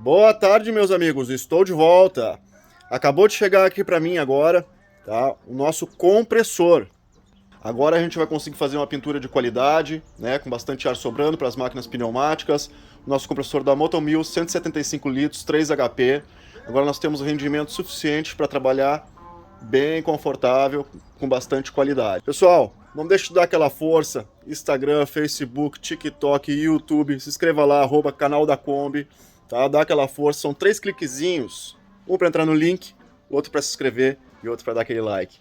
Boa tarde, meus amigos. Estou de volta. Acabou de chegar aqui para mim agora, tá? O nosso compressor. Agora a gente vai conseguir fazer uma pintura de qualidade, né, com bastante ar sobrando para as máquinas pneumáticas. O nosso compressor da Motomil, 175 litros, 3 HP. Agora nós temos rendimento suficiente para trabalhar bem confortável, com bastante qualidade. Pessoal, não deixe de dar aquela força. Instagram, Facebook, TikTok, YouTube. Se inscreva lá, @canal da Kombi. Tá? Dá aquela força. São 3 cliquezinhos. Um para entrar no link, outro para se inscrever e outro para dar aquele like.